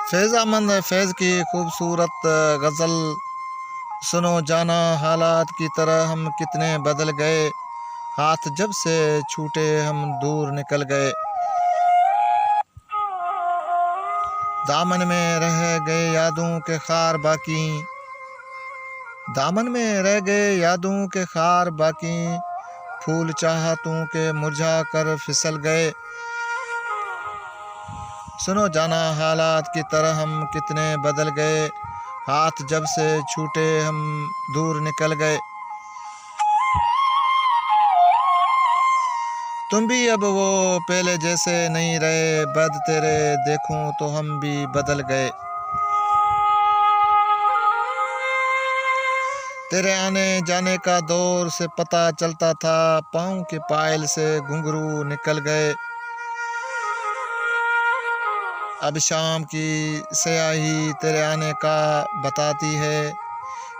फैज़ामंद फैज़ की खूबसूरत गज़ल सुनो जाना, हालात की तरह हम कितने बदल गए, हाथ जब से छूटे हम दूर निकल गए। दामन में रह गए यादों के खार बाकी, दामन में रह गए यादों के खार बाकी, फूल चाहतों के मुरझा कर फिसल गए। सुनो जाना, हालात की तरह हम कितने बदल गए, हाथ जब से छूटे हम दूर निकल गए। तुम भी अब वो पहले जैसे नहीं रहे, बद तेरे देखूं तो हम भी बदल गए। तेरे आने जाने का दौर से पता चलता था, पाँव के पायल से घुंघरू निकल गए। अब शाम की स्याही तेरे आने का बताती है,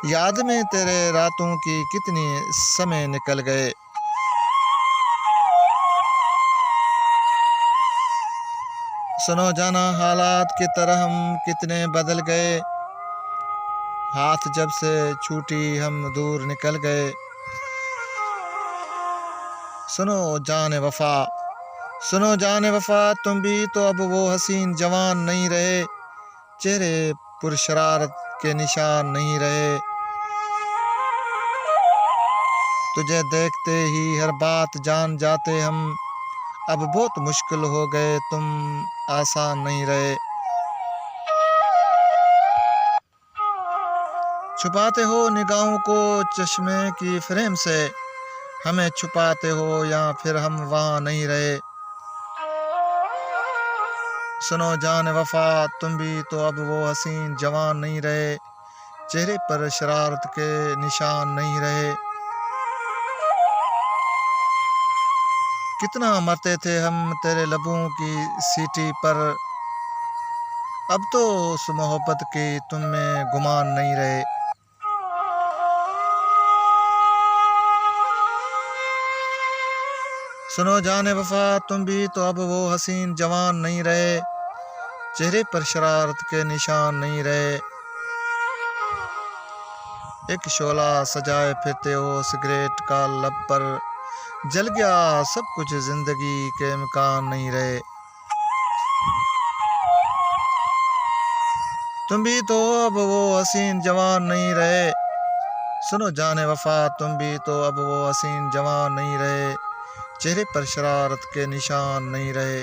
याद में तेरे रातों की कितनी समय निकल गए। सुनो जाना, हालात की तरह हम कितने बदल गए, हाथ जब से छूटी हम दूर निकल गए। सुनो जाने वफा, सुनो जाने वफा, तुम भी तो अब वो हसीन जवान नहीं रहे, चेहरे पुरशरारत के निशान नहीं रहे। तुझे देखते ही हर बात जान जाते हम, अब बहुत मुश्किल हो गए, तुम आसान नहीं रहे। छुपाते हो निगाहों को चश्मे की फ्रेम से, हमें छुपाते हो या फिर हम वहाँ नहीं रहे। सुनो जान वफा, तुम भी तो अब वो हसीन जवान नहीं रहे, चेहरे पर शरारत के निशान नहीं रहे। कितना मरते थे हम तेरे लबों की सीटी पर, अब तो उस मोहब्बत की तुम में गुमान नहीं रहे। सुनो जाने वफा, तुम भी तो अब वो हसीन जवान नहीं रहे, चेहरे पर शरारत के निशान नहीं रहे। एक शोला सजाए फिरते हो सिगरेट का लब पर, जल गया सब कुछ, जिंदगी के इम्कान नहीं रहे। तुम भी तो अब वो हसीन जवान नहीं रहे। सुनो जाने वफा, तुम भी तो अब वो हसीन जवान नहीं रहे, चेहरे पर शरारत के निशान नहीं रहे।